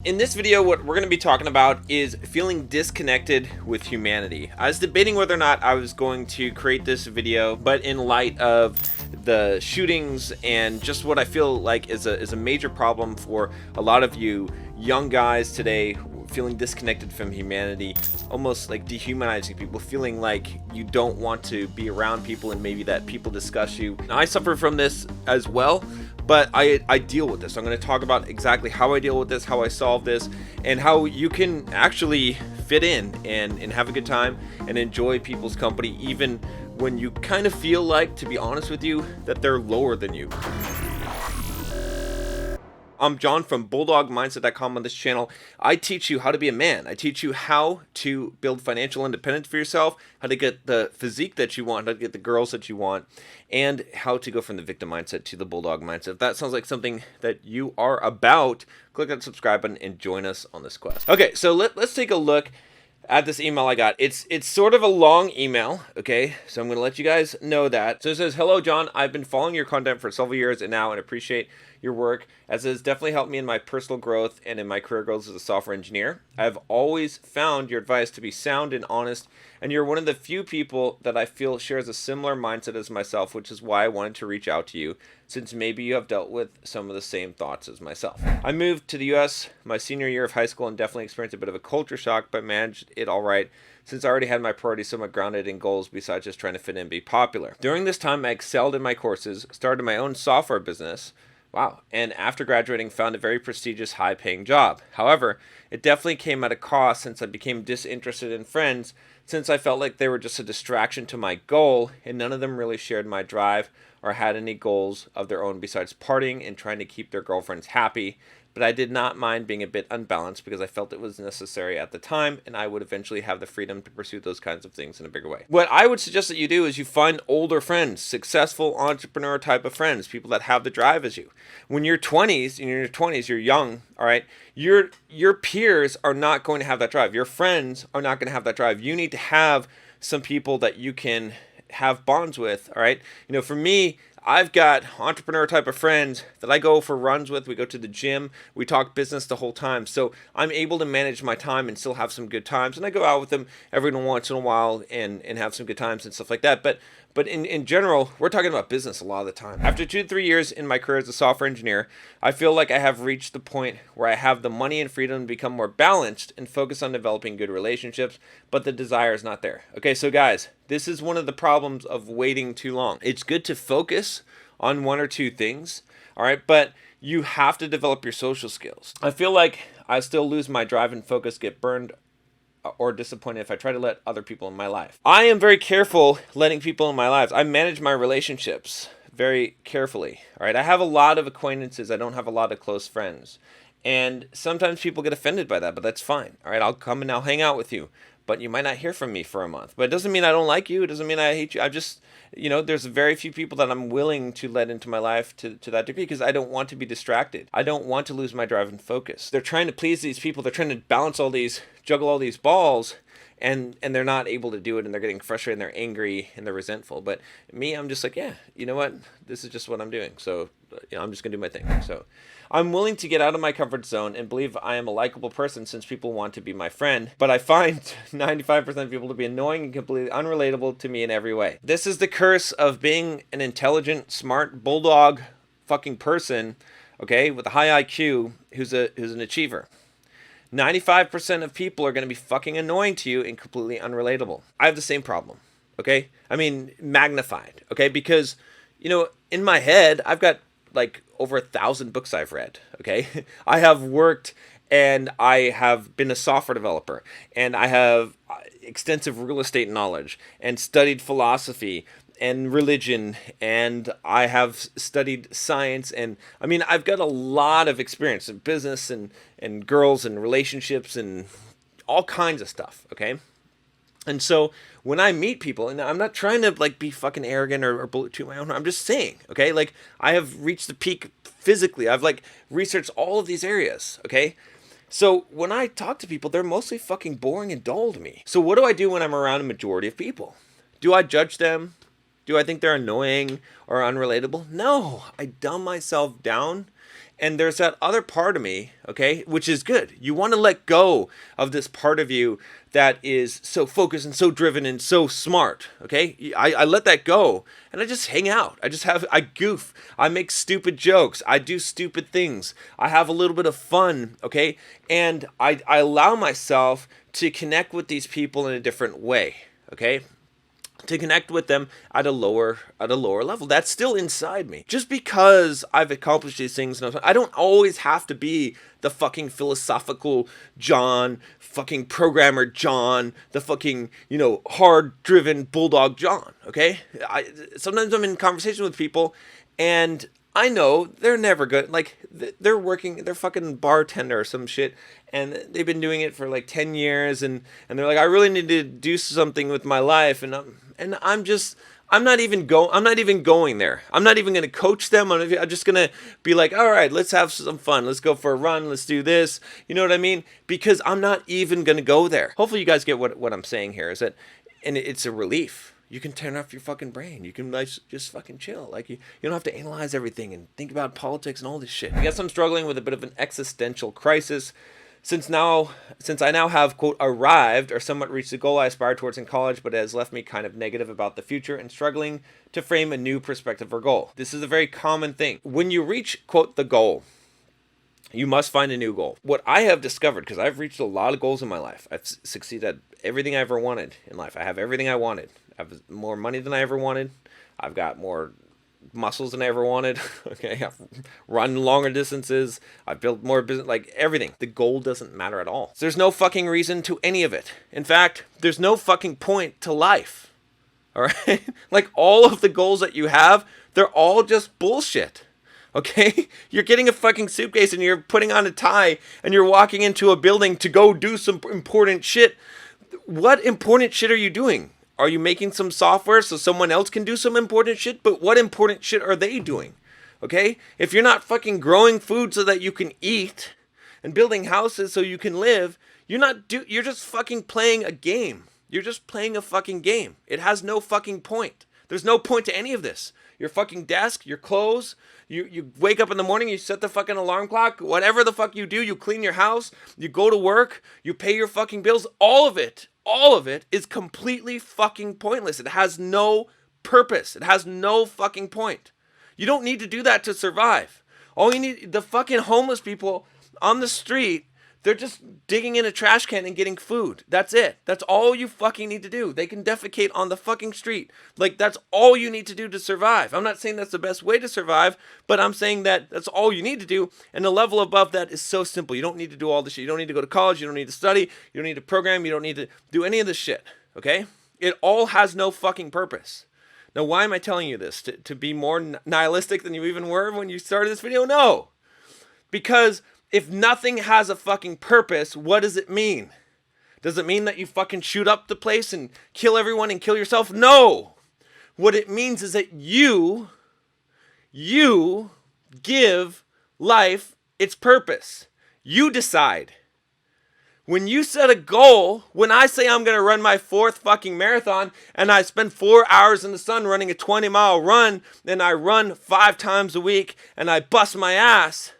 In this video, what we're going to be talking about is feeling disconnected with humanity. I was debating whether or not I was going to create this video, but in light of the shootings and just what I feel like is a major problem for a lot of you young guys today, feeling disconnected from humanity, almost like dehumanizing people, feeling like you don't want to be around people and maybe that people discuss you. I suffer from this as well, but I deal with this. I'm going to talk about exactly how I deal with this, how I solve this, and how you can actually fit in and have a good time and enjoy people's company even when you kind of feel like, to be honest with you, that they're lower than you. I'm John from BulldogMindset.com. On this channel, I teach you how to be a man. I teach you how to build financial independence for yourself, how to get the physique that you want, how to get the girls that you want, and how to go from the victim mindset to the bulldog mindset. If that sounds like something that you are about, click that subscribe button and join us on this quest. Okay, so let's take a look at this email I got. It's sort of a long email, okay? So I'm going to let you guys know that. So it says, "Hello, John. I've been following your content for several years and appreciate your work, as it has definitely helped me in my personal growth and in my career goals as a software engineer. I've always found your advice to be sound and honest, and you're one of the few people that I feel shares a similar mindset as myself, which is why I wanted to reach out to you, since maybe you have dealt with some of the same thoughts as myself. I moved to the US my senior year of high school and definitely experienced a bit of a culture shock, but managed it all right, since I already had my priorities somewhat grounded in goals besides just trying to fit in and be popular. During this time, I excelled in my courses, started my own software business, wow, and after graduating, found a very prestigious, high-paying job. However, it definitely came at a cost since I became disinterested in friends, since I felt like they were just a distraction to my goal, and none of them really shared my drive or had any goals of their own besides partying and trying to keep their girlfriends happy. But I did not mind being a bit unbalanced because I felt it was necessary at the time, and I would eventually have the freedom to pursue those kinds of things in a bigger way. What I would suggest that you do is you find older friends, successful entrepreneur type of friends, people that have the drive as you. When you're 20s, in your 20s, you're young, all right? Your peers are not going to have that drive. Your friends are not going to have that drive. You need to have some people that you can have bonds with, all right? You know, for me, I've got entrepreneur type of friends that I go for runs with. We go to the gym. We talk business the whole time. So I'm able to manage my time and still have some good times. And I go out with them every once in a while and have some good times and stuff like that. But in general, we're talking about business a lot of the time. After 2 to 3 years in my career as a software engineer, I feel like I have reached the point where I have the money and freedom to become more balanced and focus on developing good relationships, but the desire is not there. Okay, so guys, this is one of the problems of waiting too long. It's good to focus on 1 or 2 things, all right, but you have to develop your social skills. I feel like I still lose my drive and focus, get burned or disappointed if I try to let other people in my life. I am very careful letting people in my lives. I manage my relationships very carefully, all right? I have a lot of acquaintances. I don't have a lot of close friends. And sometimes people get offended by that, but that's fine, all right? I'll come and I'll hang out with you, but you might not hear from me for a month. But it doesn't mean I don't like you. It doesn't mean I hate you. I just, you know, there's very few people that I'm willing to let into my life to that degree because I don't want to be distracted. I don't want to lose my drive and focus. They're trying to please these people. They're trying to balance all these, juggle all these balls, and they're not able to do it, and they're getting frustrated, and they're angry, and they're resentful. But me, I'm just like, yeah, you know what? This is just what I'm doing. So, you know, I'm just going to do my thing. So I'm willing to get out of my comfort zone and believe I am a likable person since people want to be my friend. But I find 95% of people to be annoying and completely unrelatable to me in every way. This is the curse of being an intelligent, smart, bulldog fucking person, okay, with a high IQ who's an achiever. 95% of people are going to be fucking annoying to you and completely unrelatable. I have the same problem, okay? I mean, magnified, okay? Because, you know, in my head, I've got like over 1,000 books I've read, okay? I have worked and I have been a software developer and I have extensive real estate knowledge and studied philosophy and religion, and I have studied science, and I mean, I've got a lot of experience in business and girls and relationships and all kinds of stuff, okay? And so when I meet people, and I'm not trying to like be fucking arrogant or bullet to my own, I'm just saying, okay? Like I have reached the peak physically. I've like researched all of these areas, okay? So when I talk to people, they're mostly fucking boring and dull to me. So what do I do when I'm around a majority of people? Do I judge them? Do I think they're annoying or unrelatable? No, I dumb myself down And there's that other part of me, okay, which is good. You want to let go of this part of you that is so focused and so driven and so smart, okay? I let that go and I just hang out. I goof. I make stupid jokes. I do stupid things. I have a little bit of fun, okay? And I allow myself to connect with these people in a different way, okay? To connect with them at a lower level. That's still inside me. Just because I've accomplished these things, I don't always have to be the fucking philosophical John, fucking programmer John, the fucking, hard-driven Bulldog John, okay? Sometimes I'm in conversation with people, and I know they're never good. Like, they're fucking bartender or some shit, and they've been doing it for like 10 years, and they're like, I really need to do something with my life, and I'm not even going there. I'm not even going to coach them. I'm just going to be like, all right, let's have some fun. Let's go for a run. Let's do this. You know what I mean? Because I'm not even going to go there. Hopefully you guys get what I'm saying here is that, and it's a relief. You can turn off your fucking brain. You can just fucking chill. Like you don't have to analyze everything and think about politics and all this shit. I guess I'm struggling with a bit of an existential crisis. Since I now have, quote, arrived or somewhat reached the goal I aspired towards in college, but it has left me kind of negative about the future and struggling to frame a new perspective or goal. This is a very common thing. When you reach, quote, the goal, you must find a new goal. What I have discovered, because I've reached a lot of goals in my life, I've succeeded at everything I ever wanted in life. I have everything I wanted. I have more money than I ever wanted. I've got more muscles than I ever wanted. Okay, I've run longer distances. I've built more business, like everything. The goal doesn't matter at all. So there's no fucking reason to any of it. In fact, there's no fucking point to life. All right? Like all of the goals that you have, they're all just bullshit. Okay? You're getting a fucking suitcase and you're putting on a tie and you're walking into a building to go do some important shit. What important shit are you doing? Are you making some software so someone else can do some important shit? But what important shit are they doing? Okay? If you're not fucking growing food so that you can eat and building houses so you can live, you're just fucking playing a game. You're just playing a fucking game. It has no fucking point. There's no point to any of this. Your fucking desk, your clothes, you wake up in the morning, you set the fucking alarm clock, whatever the fuck you do, you clean your house, you go to work, you pay your fucking bills, all of it is completely fucking pointless. It has no purpose. It has no fucking point. You don't need to do that to survive. All you need, the fucking homeless people on the street, they're just digging in a trash can and getting food. That's it. That's all you fucking need to do. They can defecate on the fucking street. Like, that's all you need to do to survive. I'm not saying that's the best way to survive, but I'm saying that that's all you need to do. And the level above that is so simple. You don't need to do all this shit. You don't need to go to college. You don't need to study. You don't need to program. You don't need to do any of this shit. Okay? It all has no fucking purpose. Now, why am I telling you this? To be more nihilistic than you even were when you started this video? No. Because if nothing has a fucking purpose, what does it mean? Does it mean that you fucking shoot up the place and kill everyone and kill yourself? No. What it means is that you give life its purpose. You decide. When you set a goal, when I say I'm going to run my 4th fucking marathon and I spend 4 hours in the sun running a 20-mile run, and I run 5 times a week and I bust my ass,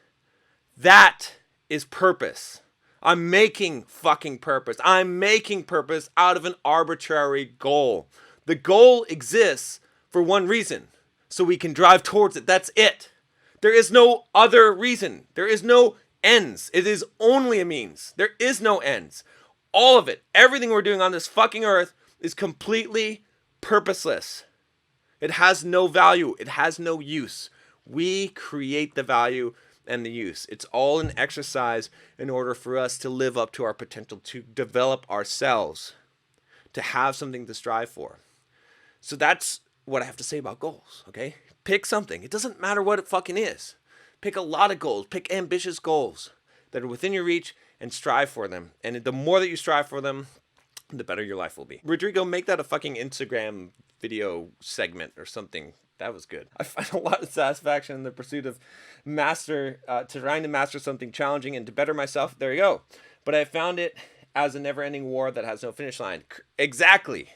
that is purpose. I'm making fucking purpose. I'm making purpose out of an arbitrary goal. The goal exists for one reason, so we can drive towards it. That's it. There is no other reason. There is no ends. It is only a means. There is no ends. All of it, everything we're doing on this fucking earth is completely purposeless. It has no value. It has no use. We create the value and the use. It's all an exercise in order for us to live up to our potential, to develop ourselves, to have something to strive for. So that's what I have to say about goals, okay? Pick something. It doesn't matter what it fucking is. Pick a lot of goals. Pick ambitious goals that are within your reach and strive for them. And the more that you strive for them, the better your life will be. Rodrigo, make that a fucking Instagram video segment or something. That was good. I find a lot of satisfaction in the pursuit of trying to master something challenging and to better myself. There you go. But I found it as a never-ending war that has no finish line. Exactly.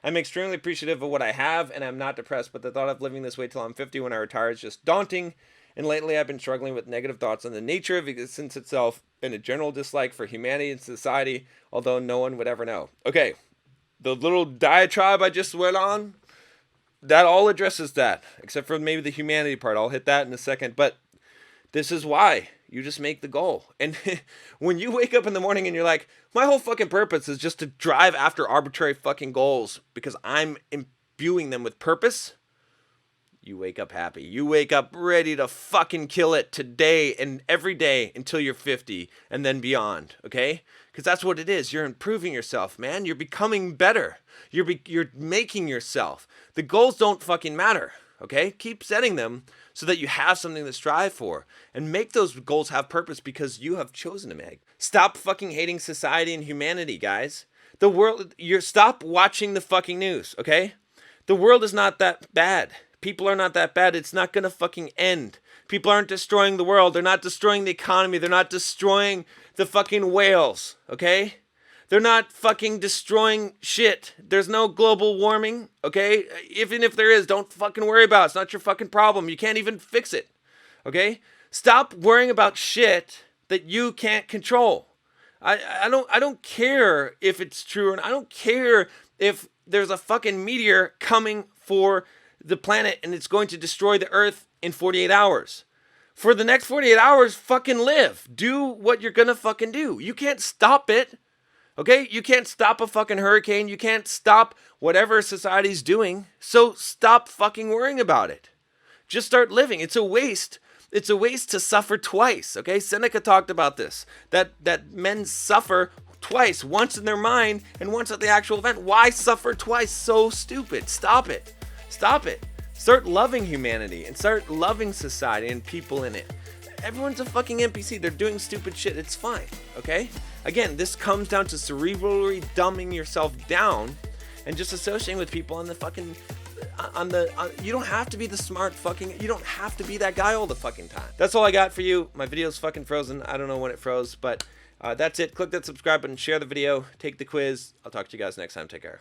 I'm extremely appreciative of what I have, and I'm not depressed, but the thought of living this way till I'm 50 when I retire is just daunting And lately I've been struggling with negative thoughts on the nature of existence itself and a general dislike for humanity and society, although no one would ever know. Okay, the little diatribe I just went on, that all addresses that, except for maybe the humanity part. I'll hit that in a second, but this is why you just make the goal. And when you wake up in the morning and you're like, my whole fucking purpose is just to drive after arbitrary fucking goals because I'm imbuing them with purpose, you wake up happy. You wake up ready to fucking kill it today and every day until you're 50 and then beyond, okay? Because that's what it is. You're improving yourself, man. You're becoming better. You're making yourself. The goals don't fucking matter, okay? Keep setting them so that you have something to strive for. And make those goals have purpose because you have chosen to make. Stop fucking hating society and humanity, guys. The world, stop watching the fucking news, okay? The world is not that bad. People are not that bad. It's not going to fucking end. People aren't destroying the world. They're not destroying the economy. They're not destroying the fucking whales, okay? They're not fucking destroying shit. There's no global warming, okay? Even if there is, don't fucking worry about it. It's not your fucking problem. You can't even fix it, okay? Stop worrying about shit that you can't control. I don't care if it's true, and I don't care if there's a fucking meteor coming for the planet and it's going to destroy the earth in 48 hours. For the next 48 hours, fucking live. Do what you're gonna fucking do. You can't stop it. Okay? You can't stop a fucking hurricane. You can't stop whatever society's doing. So stop fucking worrying about it. Just start living. It's a waste. It's a waste to suffer twice. Okay? Seneca talked about this. That men suffer twice. Once in their mind and once at the actual event. Why suffer twice? So stupid. Stop it. Stop it. Start loving humanity and start loving society and people in it. Everyone's a fucking NPC. They're doing stupid shit. It's fine. Okay? Again, this comes down to cerebrally dumbing yourself down and just associating with people on the fucking you don't have to be the smart fucking, you don't have to be that guy all the fucking time. That's all I got for you. My video's fucking frozen. I don't know when it froze, but that's it. Click that subscribe button, share the video, take the quiz. I'll talk to you guys next time. Take care.